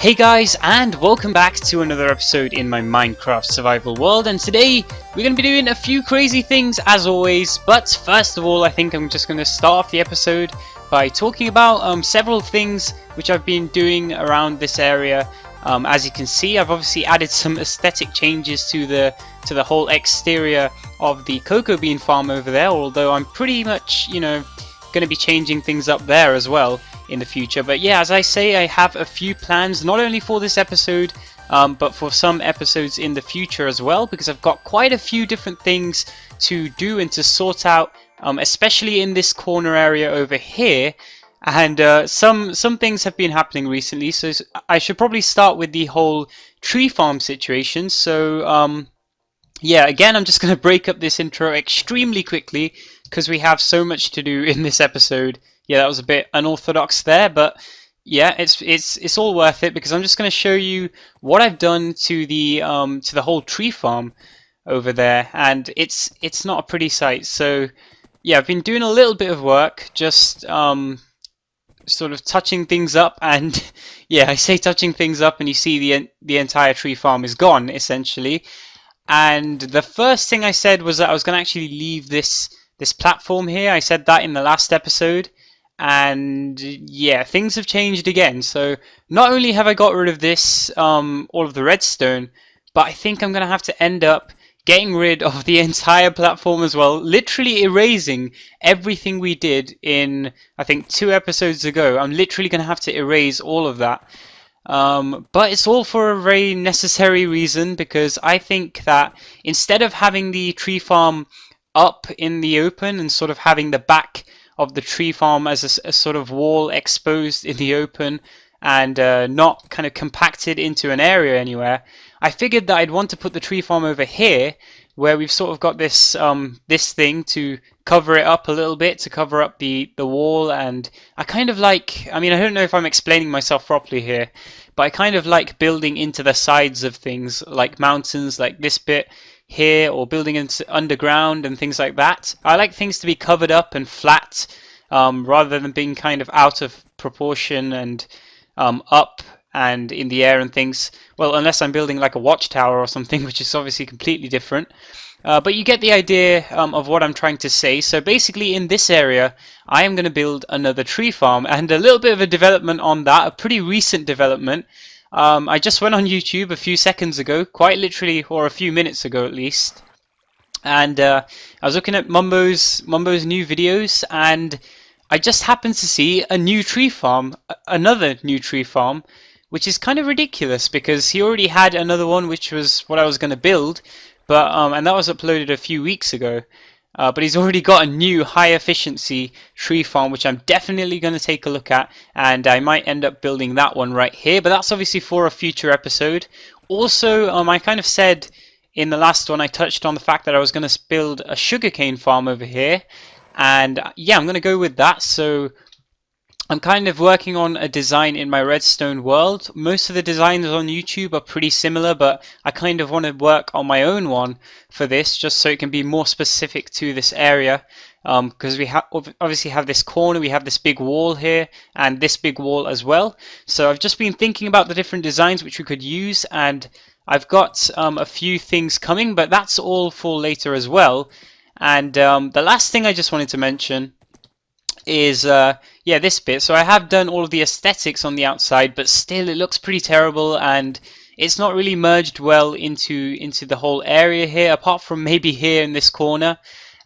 Hey guys, and welcome back to another episode in my Minecraft survival world, and today we're going to be doing a few crazy things as always. But first of all, I think I'm just going to start off the episode by talking about several things which I've been doing around this area. As you can see, I've obviously added some aesthetic changes to the whole exterior of the cocoa bean farm over there, although I'm pretty much, going to be changing things up there as well in the future. But yeah, as I say, I have a few plans not only for this episode but for some episodes in the future as well, because I've got quite a few different things to do and to sort out, especially in this corner area over here. And some things have been happening recently, so I should probably start with the whole tree farm situation. So yeah, again, I'm just going to break up this intro extremely quickly because we have so much to do in this episode. Yeah, that was a bit unorthodox there, but yeah, it's all worth it because I'm just going to show you what I've done to the whole tree farm over there, and it's not a pretty sight. So yeah, I've been doing a little bit of work, just sort of touching things up, and yeah, I say touching things up, and you see the entire tree farm is gone essentially. And the first thing I said was that I was going to actually leave this platform here. I said that in the last episode. And yeah, things have changed again. So not only have I got rid of this, all of the redstone, but I think I'm going to have to end up getting rid of the entire platform as well, literally erasing everything we did in, I think, 2 episodes ago. I'm literally going to have to erase all of that. But it's all for a very necessary reason, because I think that instead of having the tree farm up in the open and sort of having the back of the tree farm as a sort of wall exposed in the open and not kind of compacted into an area anywhere, I figured that I'd want to put the tree farm over here where we've sort of got this this thing to cover it up a little bit, to cover up the wall. And I kind of like, I don't know if I'm explaining myself properly here, but I kind of like building into the sides of things, like mountains, like this bit here, or building into underground and things like that. I like things to be covered up and flat, rather than being kind of out of proportion and up and in the air and things. Well, unless I'm building like a watchtower or something, which is obviously completely different. But you get the idea of what I'm trying to say. So basically in this area I am going to build another tree farm, and a little bit of a development on that, a pretty recent development. I just went on YouTube a few seconds ago, quite literally, or a few minutes ago at least, and I was looking at Mumbo's new videos, and I just happened to see a new tree farm, another new tree farm, which is kind of ridiculous because he already had another one, which was what I was going to build, but and that was uploaded a few weeks ago. But he's already got a new high efficiency tree farm, which I'm definitely going to take a look at, and I might end up building that one right here, but that's obviously for a future episode. Also, I kind of said in the last one, I touched on the fact that I was going to build a sugarcane farm over here, and yeah, I'm going to go with that. So I'm kind of working on a design in my redstone world. Most of the designs on YouTube are pretty similar, but I kind of want to work on my own one for this, just so it can be more specific to this area, because we obviously have this corner, we have this big wall here, and this big wall as well. So I've just been thinking about the different designs which we could use, and I've got a few things coming, but that's all for later as well. And the last thing I just wanted to mention is yeah, this bit. So I have done all of the aesthetics on the outside, but still it looks pretty terrible, and it's not really merged well into the whole area here, apart from maybe here in this corner.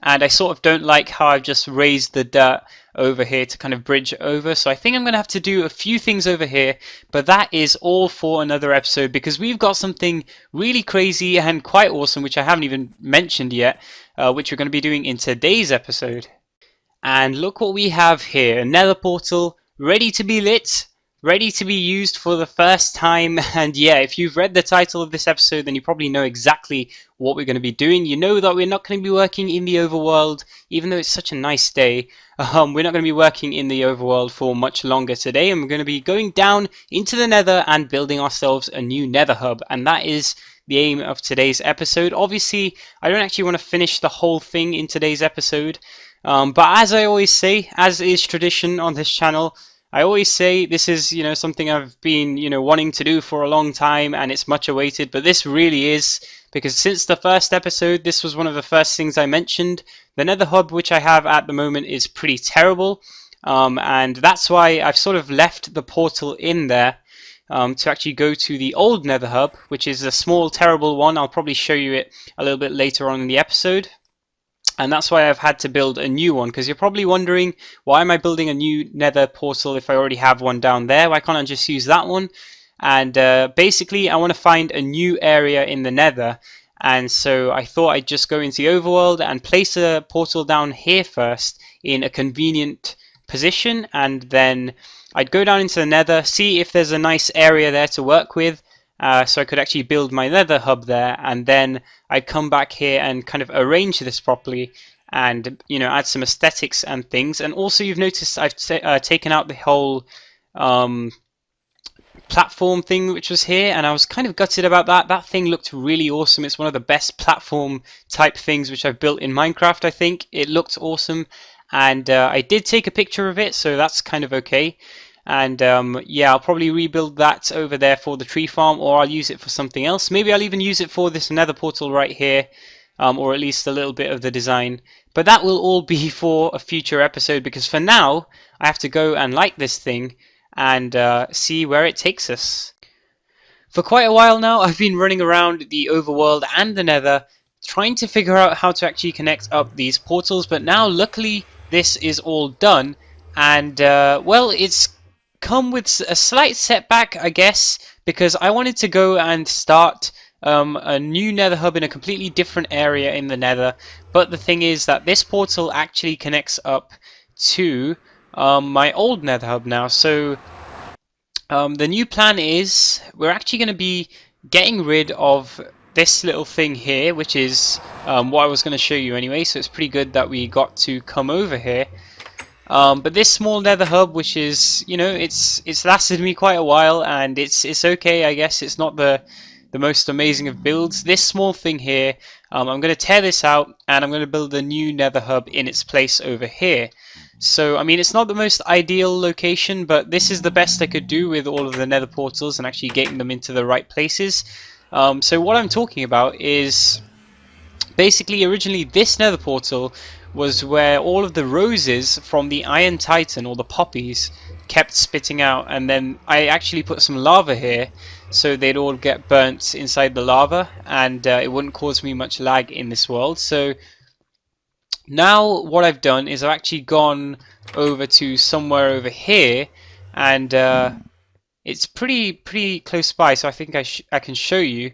And I sort of don't like how I've just raised the dirt over here to kind of bridge over. So I think I'm going to have to do a few things over here, but that is all for another episode, because we've got something really crazy and quite awesome which I haven't even mentioned yet, which we're going to be doing in today's episode. And look what we have here, a nether portal ready to be lit, ready to be used for the first time. And yeah, if you've read the title of this episode, then you probably know exactly what we're going to be doing. You know that we're not going to be working in the overworld, even though it's such a nice day. We're not going to be working in the overworld for much longer today, and we're going to be going down into the nether and building ourselves a new nether hub, and that is the aim of today's episode. Obviously, I don't actually want to finish the whole thing in today's episode, but as I always say, as is tradition on this channel, I always say this is, something I've been, wanting to do for a long time, and it's much awaited, but this really is, because since the first episode, this was one of the first things I mentioned. The Nether hub, which I have at the moment, is pretty terrible, and that's why I've sort of left the portal in there to actually go to the old Nether hub, which is a small, terrible one. I'll probably show you it a little bit later on in the episode. And that's why I've had to build a new one, because you're probably wondering, why am I building a new Nether portal if I already have one down there? Why can't I just use that one? And basically, I want to find a new area in the Nether. And so I thought I'd just go into the overworld and place a portal down here first in a convenient position. And then I'd go down into the Nether, see if there's a nice area there to work with. So I could actually build my Nether hub there, and then I'd come back here and kind of arrange this properly and, add some aesthetics and things. And also you've noticed I've taken out the whole platform thing which was here, and I was kind of gutted about that. That thing looked really awesome. It's one of the best platform type things which I've built in Minecraft, I think. It looked awesome, and I did take a picture of it, so that's kind of okay. And yeah, I'll probably rebuild that over there for the tree farm, or I'll use it for something else. Maybe I'll even use it for this Nether portal right here, or at least a little bit of the design. But that will all be for a future episode, because for now I have to go and light this thing and see where it takes us. For quite a while now, I've been running around the overworld and the Nether trying to figure out how to actually connect up these portals, but now luckily this is all done, and well, it's come with a slight setback, I guess, because I wanted to go and start a new Nether hub in a completely different area in the Nether, but the thing is that this portal actually connects up to my old Nether hub now. So the new plan is we're actually going to be getting rid of this little thing here, which is what I was going to show you anyway, so it's pretty good that we got to come over here. But this small Nether hub, which is, it's lasted me quite a while, and it's okay, I guess. It's not the most amazing of builds. This small thing here, I'm going to tear this out, and I'm going to build a new Nether hub in its place over here. So, I mean, it's not the most ideal location, but this is the best I could do with all of the Nether portals and actually getting them into the right places. So what I'm talking about is basically originally this Nether portal was where all of the roses from the Iron Titan, or the poppies, kept spitting out, and then I actually put some lava here so they'd all get burnt inside the lava, and it wouldn't cause me much lag in this world. So now what I've done is I've actually gone over to somewhere over here, and it's pretty close by, so I think I can show you.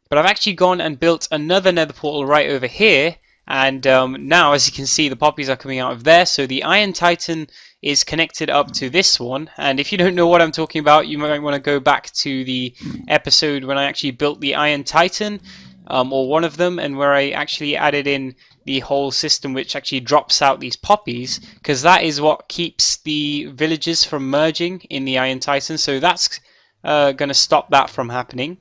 But I've actually gone and built another Nether portal right over here, and now, as you can see, the poppies are coming out of there. So the Iron Titan is connected up to this one, and if you don't know what I'm talking about, you might want to go back to the episode when I actually built the Iron Titan, or one of them, and where I actually added in the whole system which actually drops out these poppies, because that is what keeps the villages from merging in the Iron Titan. So that's going to stop that from happening,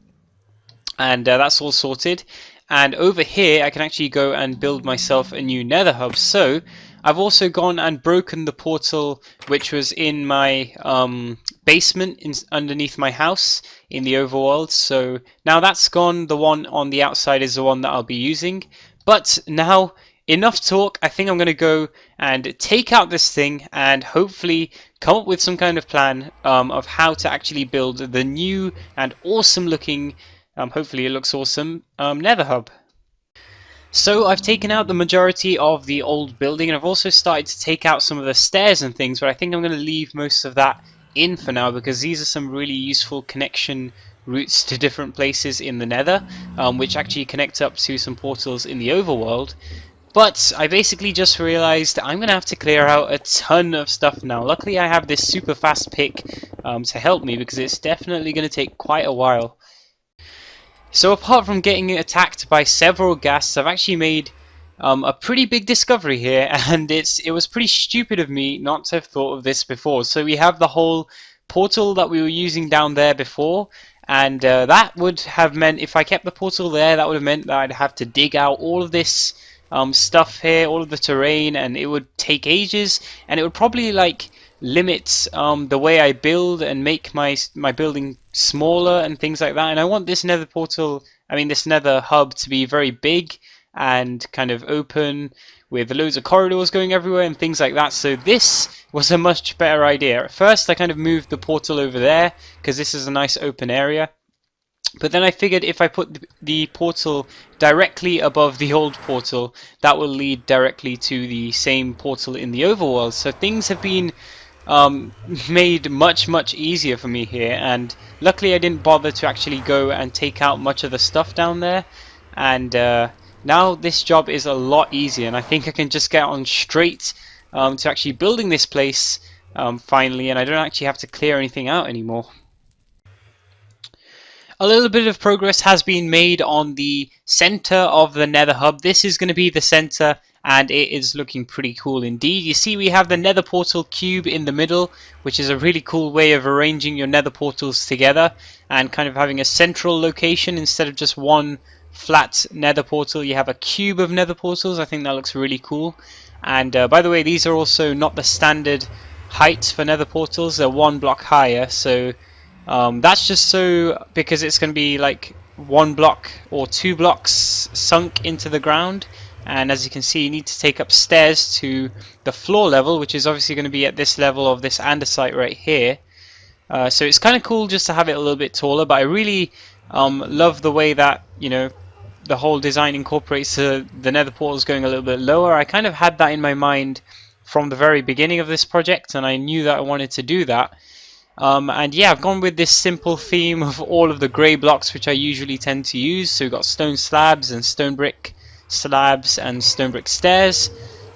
and that's all sorted. And over here I can actually go and build myself a new Nether hub. So I've also gone and broken the portal which was in my basement underneath my house in the overworld. So now that's gone. The one on the outside is the one that I'll be using. But now, enough talk. I think I'm going to go and take out this thing and hopefully come up with some kind of plan of how to actually build the new and awesome looking, hopefully it looks awesome, Nether hub. So I've taken out the majority of the old building, and I've also started to take out some of the stairs and things, but I think I'm going to leave most of that in for now, because these are some really useful connection routes to different places in the Nether, which actually connect up to some portals in the overworld. But I basically just realized I'm going to have to clear out a ton of stuff now. Luckily I have this super fast pick to help me, because it's definitely going to take quite a while. So apart from getting attacked by several ghasts, I've actually made a pretty big discovery here, and it was pretty stupid of me not to have thought of this before. So we have the whole portal that we were using down there before, and that would have meant, if I kept the portal there, that would have meant that I'd have to dig out all of this stuff here, all of the terrain, and it would take ages, and it would probably like limit the way I build and make my building smaller and things like that. And I want this nether portal, this nether hub to be very big and kind of open with loads of corridors going everywhere and things like that. So this was a much better idea. At first I kind of moved the portal over there because this is a nice open area. But then I figured if I put the portal directly above the old portal, that will lead directly to the same portal in the overworld. So things have been made much easier for me here, and luckily I didn't bother to actually go and take out much of the stuff down there, and now this job is a lot easier, and I think I can just get on straight to actually building this place finally, and I don't actually have to clear anything out anymore. A little bit of progress has been made on the center of the Nether hub. This is going to be the center, and it is looking pretty cool indeed. You see we have the Nether portal cube in the middle, which is a really cool way of arranging your Nether portals together and kind of having a central location instead of just one flat Nether portal. You have a cube of Nether portals. I think that looks really cool. And by the way, these are also not the standard heights for Nether portals. They're 1 block higher, so that's just so because it's going to be like 1 block or 2 blocks sunk into the ground, and as you can see you need to take up stairs to the floor level, which is obviously going to be at this level of this andesite right here. So it's kind of cool just to have it a little bit taller, but I really love the way that, you know, the whole design incorporates the nether portals going a little bit lower. I kind of had that in my mind from the very beginning of this project, and I knew that I wanted to do that. And yeah, I've gone with this simple theme of all of the grey blocks which I usually tend to use. So we've got stone slabs and stone brick slabs and stone brick stairs,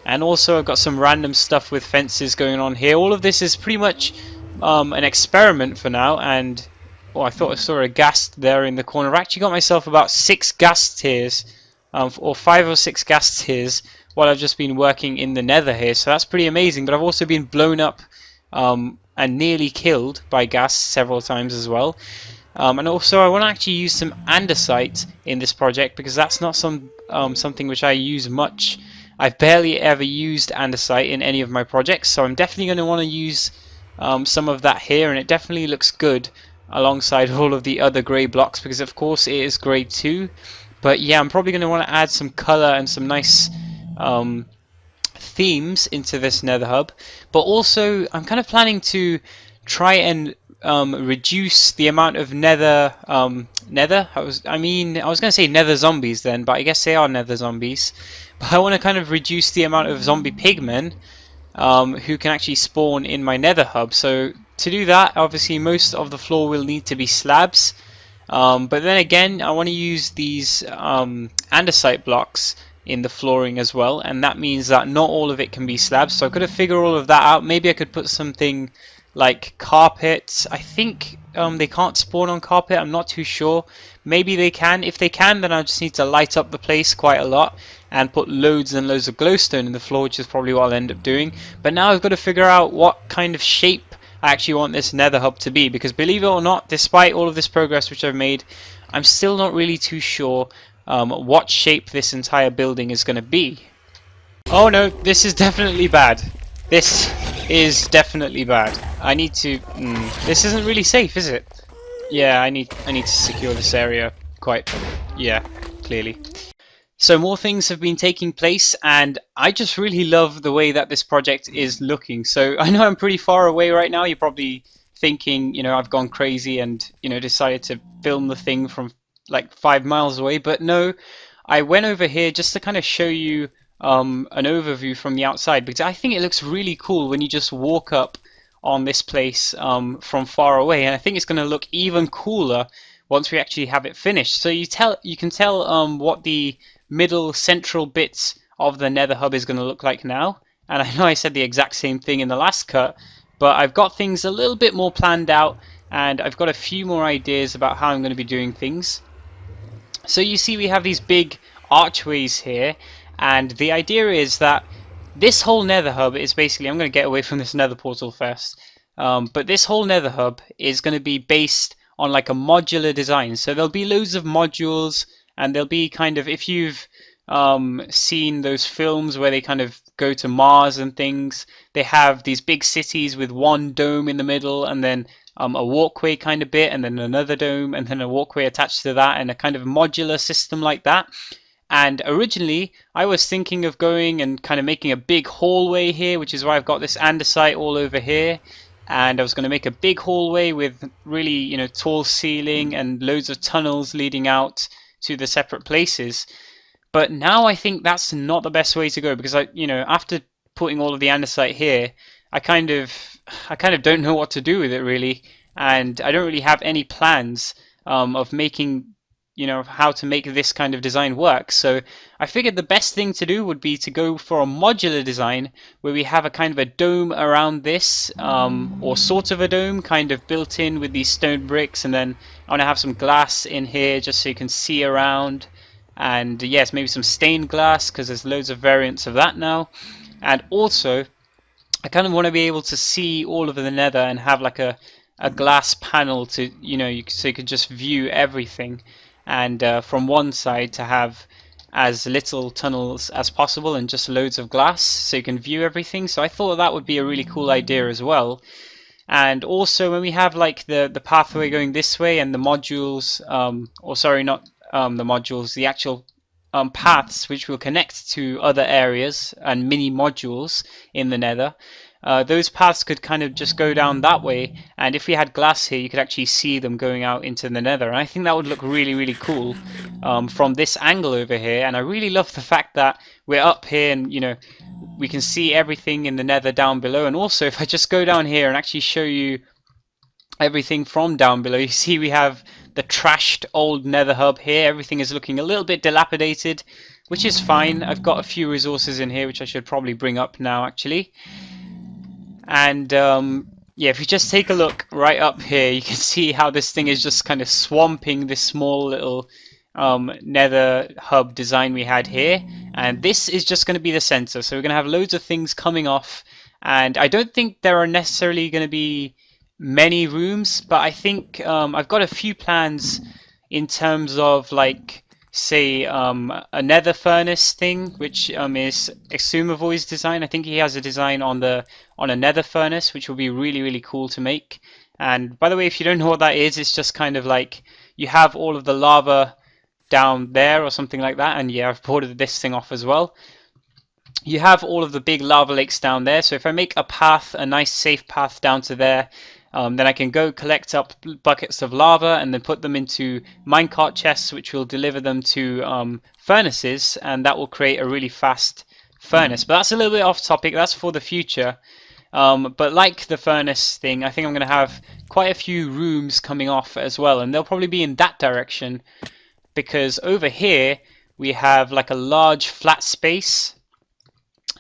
and also I've got some random stuff with fences going on here. All of this is pretty much an experiment for now, and I thought I saw a ghast there in the corner. I've actually got myself about 6 ghast tiers, or 5 or 6 ghast tiers while I've just been working in the nether here, so that's pretty amazing. But I've also been blown up and nearly killed by ghasts several times as well. And also I want to actually use some andesite in this project, because that's not something which I use much. I've barely ever used andesite in any of my projects, so I'm definitely going to want to use some of that here, and it definitely looks good alongside all of the other grey blocks, because of course it is grey too. But yeah, I'm probably going to want to add some colour and some nice themes into this nether hub, but also I'm kind of planning to try and reduce the amount of nether I was going to say nether zombies then, but I guess they are nether zombies. But I want to kind of reduce the amount of zombie pigmen who can actually spawn in my nether hub. So to do that, obviously most of the floor will need to be slabs, but then again I want to use these andesite blocks in the flooring as well, and that means that not all of it can be slabs. So I've got to figure all of that out. Maybe I could put something like carpet. I think they can't spawn on carpet, I'm not too sure. Maybe they can. If they can, then I just need to light up the place quite a lot and put loads and loads of glowstone in the floor, which is probably what I'll end up doing. But now I've got to figure out what kind of shape I actually want this nether hub to be, because believe it or not, despite all of this progress which I've made, I'm still not really too sure what shape this entire building is going to be. Oh no, this is definitely bad. This is definitely bad. I need to... this isn't really safe, is it? Yeah, I need to secure this area quite... yeah, clearly. So more things have been taking place, and I just really love the way that this project is looking. So I know I'm pretty far away right now. You're probably thinking, you know, I've gone crazy and, you know, decided to film the thing from like 5 miles away, but no, I went over here just to kind of show you an overview from the outside, because I think it looks really cool when you just walk up on this place from far away, and I think it's going to look even cooler once we actually have it finished. So you can tell what the middle central bits of the nether hub is going to look like now, and I know I said the exact same thing in the last cut, but I've got things a little bit more planned out, and I've got a few more ideas about how I'm going to be doing things. So you see we have these big archways here, and the idea is that this whole nether hub is basically, I'm going to get away from this nether portal first, but this whole nether hub is going to be based on like a modular design. So there'll be loads of modules, and there'll be kind of, if you've seen those films where they kind of go to Mars and things, they have these big cities with one dome in the middle, and then a walkway kind of bit, and then another dome, and then a walkway attached to that, and a kind of modular system like that. And originally, I was thinking of going and kind of making a big hallway here, which is why I've got this andesite all over here. And I was going to make a big hallway with really, tall ceiling and loads of tunnels leading out to the separate places. But now I think that's not the best way to go, because after putting all of the andesite here, I kind of don't know what to do with it really, and I don't really have any plans of making how to make this kind of design work. So I figured the best thing to do would be to go for a modular design where we have a kind of a dome around this, or sort of a dome kind of built in with these stone bricks, and then I want to have some glass in here just so you can see around, and yes, maybe some stained glass because there's loads of variants of that now. And also I kind of want to be able to see all of the nether and have like a glass panel to so you can just view everything, and from one side to have as little tunnels as possible and just loads of glass so you can view everything. So I thought that would be a really cool idea as well. And also when we have like the pathway going this way and the modules, or sorry, not the modules, the actual paths which will connect to other areas and mini modules in the nether, those paths could kind of just go down that way, and if we had glass here you could actually see them going out into the nether, and I think that would look really, really cool from this angle over here. And I really love the fact that we're up here and we can see everything in the nether down below. And also if I just go down here and actually show you everything from down below, you see we have the trashed old nether hub here. Everything is looking a little bit dilapidated, which is fine. I've got a few resources in here which I should probably bring up now actually. And yeah, if you just take a look right up here, you can see how this thing is just kind of swamping this small little nether hub design we had here, and this is just going to be the center. So we're going to have loads of things coming off, and I don't think there are necessarily going to be many rooms, but I think I've got a few plans in terms of like say a nether furnace thing, which is Exumavoy's design. I think he has a design on a nether furnace which will be really, really cool to make. And by the way, if you don't know what that is, it's just kind of like you have all of the lava down there or something like that, and yeah, I've boarded this thing off as well. You have all of the big lava lakes down there, so if I make a path, a nice safe path down to there, then I can go collect up buckets of lava and then put them into minecart chests, which will deliver them to furnaces, and that will create a really fast furnace. But that's a little bit off topic, that's for the future. But like the furnace thing, I think I'm going to have quite a few rooms coming off as well, and they'll probably be in that direction, because over here we have like a large flat space,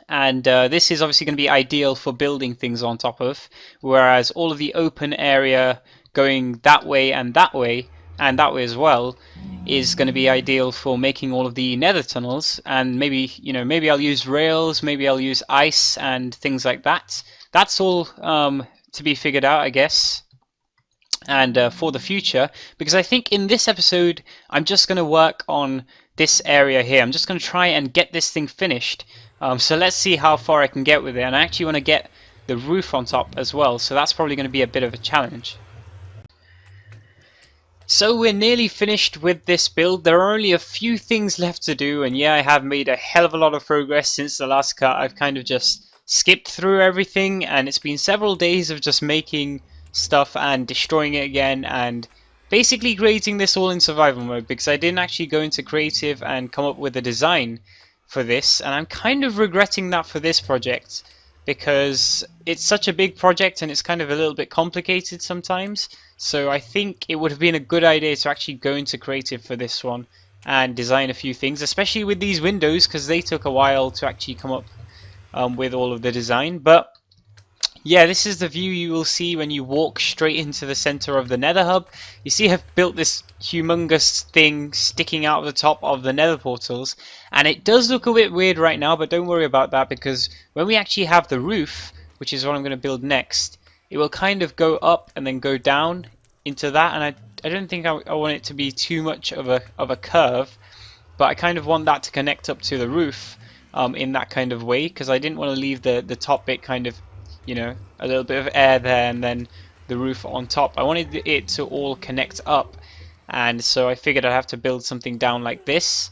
and this is obviously going to be ideal for building things on top of, whereas all of the open area going that way and that way as well is going to be ideal for making all of the nether tunnels. And maybe maybe I'll use rails, maybe I'll use ice and things like that. That's all to be figured out, I guess, and for the future, because I think in this episode I'm just going to work on this area here. I'm just going to try and get this thing finished. So let's see how far I can get with it, and I actually want to get the roof on top as well, so that's probably going to be a bit of a challenge. So we're nearly finished with this build. There are only a few things left to do, and yeah, I have made a hell of a lot of progress since the last cut. I've kind of just skipped through everything, and it's been several days of just making stuff and destroying it again, and basically creating this all in survival mode, because I didn't actually go into creative and come up with a design for this, and I'm kind of regretting that for this project, because it's such a big project and it's kind of a little bit complicated sometimes. So I think it would have been a good idea to actually go into creative for this one and design a few things, especially with these windows, because they took a while to actually come up with all of the design. But yeah, this is the view you will see when you walk straight into the center of the nether hub. You see I've built this humongous thing sticking out of the top of the nether portals, and it does look a bit weird right now, but don't worry about that, because when we actually have the roof, which is what I'm going to build next, it will kind of go up and then go down into that, and I don't think I want it to be too much of a curve. but I kind of want that to connect up to the roof in that kind of way, because I didn't want to leave the top bit kind of, you know, a little bit of air there and then the roof on top. I wanted it to all connect up, and so I figured I'd have to build something down like this.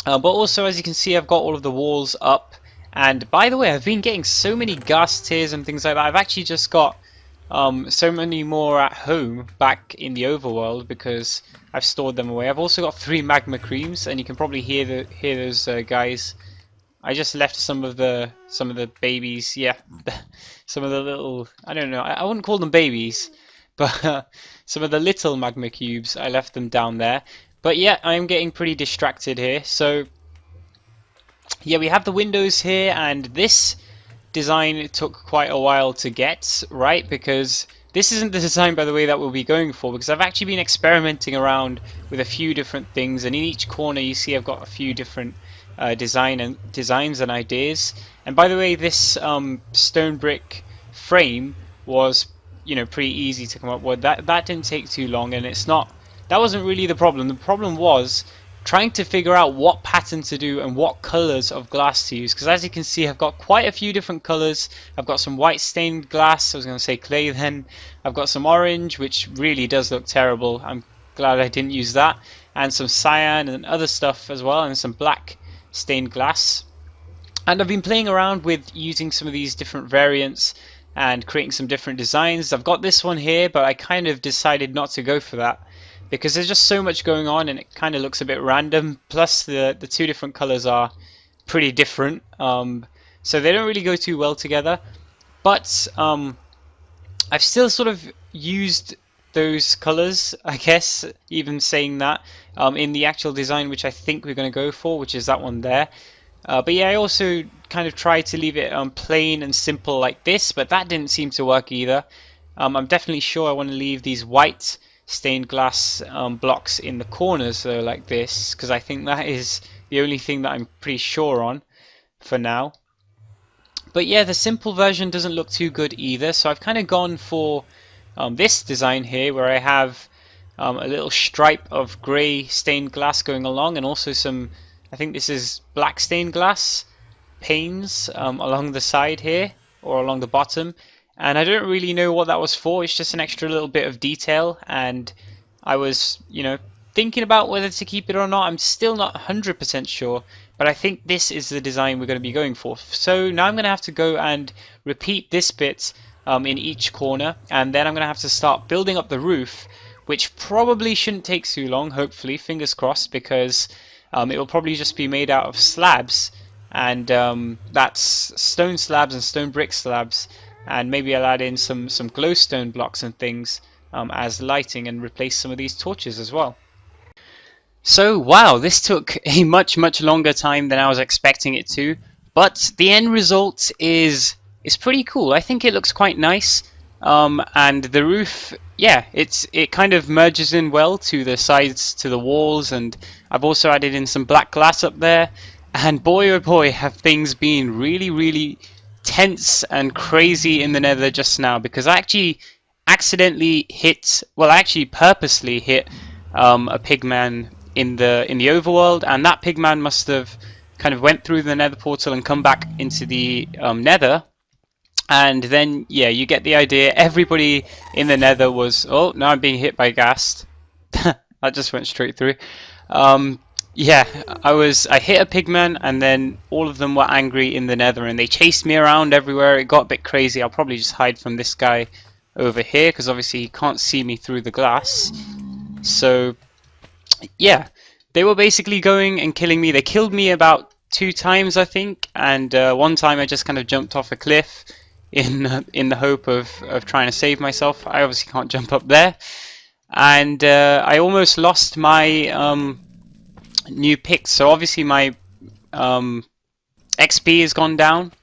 But also, as you can see, I've got all of the walls up. And by the way, I've been getting so many ghast tears and things like that. I've actually just got so many more at home back in the overworld because I've stored them away. I've also got 3 magma creams, and you can probably hear those guys. I just left some of the babies, yeah, some of the little, I don't know, I wouldn't call them babies, but some of the little magma cubes, I left them down there. But yeah, I'm getting pretty distracted here. So yeah, we have the windows here, and this design took quite a while to get right, because this isn't the design, by the way, that we'll be going for, because I've actually been experimenting around with a few different things, and in each corner you see I've got a few different designs and ideas. And by the way, this stone brick frame was, you know, pretty easy to come up with. That didn't take too long, and that wasn't really the problem. The problem was trying to figure out what pattern to do and what colors of glass to use, because as you can see, I've got quite a few different colors. I've got some white stained glass, I was going to say clay then. I've got some orange, which really does look terrible. I'm glad I didn't use that. And some cyan and other stuff as well, and some black stained glass. And I've been playing around with using some of these different variants and creating some different designs. I've got this one here, but I kind of decided not to go for that because there's just so much going on and it kind of looks a bit random. Plus the 2 different colors are pretty different, so they don't really go too well together. But I've still sort of used those colors, I guess, even saying that, in the actual design which I think we're going to go for, which is that one there. But yeah, I also kind of tried to leave it plain and simple like this, but that didn't seem to work either. I'm definitely sure I want to leave these white stained glass blocks in the corners though, like this, because I think that is the only thing that I'm pretty sure on for now. But yeah, the simple version doesn't look too good either, so I've kind of gone for this design here, where I have a little stripe of grey stained glass going along, and also some, I think this is black stained glass panes along the side here, or along the bottom. And I don't really know what that was for. It's just an extra little bit of detail, and I was, you know, thinking about whether to keep it or not. I'm still not 100% sure, but I think this is the design we're going to be going for. So now I'm going to have to go and repeat this bit in each corner, and then I'm going to have to start building up the roof, which probably shouldn't take too long, hopefully, fingers crossed, because it will probably just be made out of slabs, and that's stone slabs and stone brick slabs, and maybe I'll add in some glowstone blocks and things as lighting, and replace some of these torches as well. So wow, this took a much longer time than I was expecting it to, but the end result is pretty cool. I think it looks quite nice, and the roof, yeah, it kind of merges in well to the sides, to the walls, and I've also added in some black glass up there. And boy oh boy, have things been really tense and crazy in the Nether just now, because I actually accidentally hit, well, I actually purposely hit a pigman in the overworld, and that pigman must have kind of went through the Nether portal and come back into the Nether. And then, yeah, you get the idea. Everybody in the Nether was, oh, now I'm being hit by ghast. That just went straight through. Yeah, I hit a pigman, and then all of them were angry in the Nether, and they chased me around everywhere. It got a bit crazy. I'll probably just hide from this guy over here, because obviously he can't see me through the glass. So, yeah, they were basically going and killing me. They killed me about 2 times, I think, and one time I just kind of jumped off a cliff in the hope of trying to save myself. I obviously can't jump up there, and I almost lost my new picks. So obviously my XP has gone down,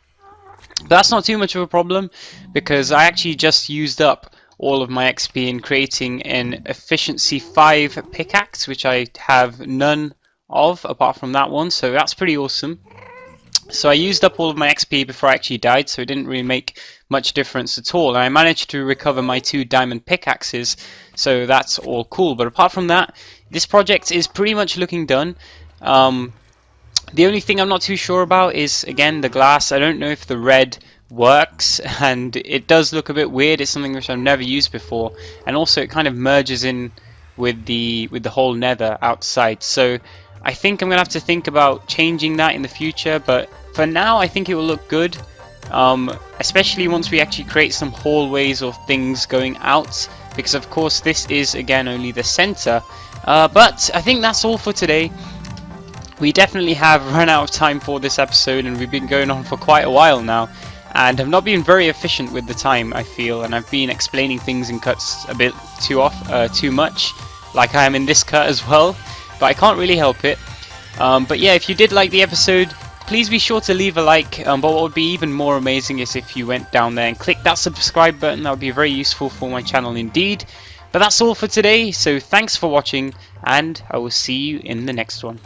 but that's not too much of a problem, because I actually just used up all of my XP in creating an efficiency 5 pickaxe, which I have none of apart from that one, so that's pretty awesome. So I used up all of my XP before I actually died, so it didn't really make much difference at all, and I managed to recover my 2 diamond pickaxes, so that's all cool. But apart from that, this project is pretty much looking done. The only thing I'm not too sure about is, again, the glass. I don't know if the red works, and it does look a bit weird. It's something which I've never used before, and also it kind of merges in with the whole nether outside. So I think I'm gonna have to think about changing that in the future, but for now I think it will look good, especially once we actually create some hallways or things going out, because of course this is again only the center. But I think that's all for today. We definitely have run out of time for this episode, and we've been going on for quite a while now, and have not been very efficient with the time, I feel, and I've been explaining things in cuts a bit too much, like I am in this cut as well, but I can't really help it. But yeah, if you did like the episode, please be sure to leave a like, but what would be even more amazing is if you went down there and clicked that subscribe button. That would be very useful for my channel indeed. But that's all for today, so thanks for watching, and I will see you in the next one.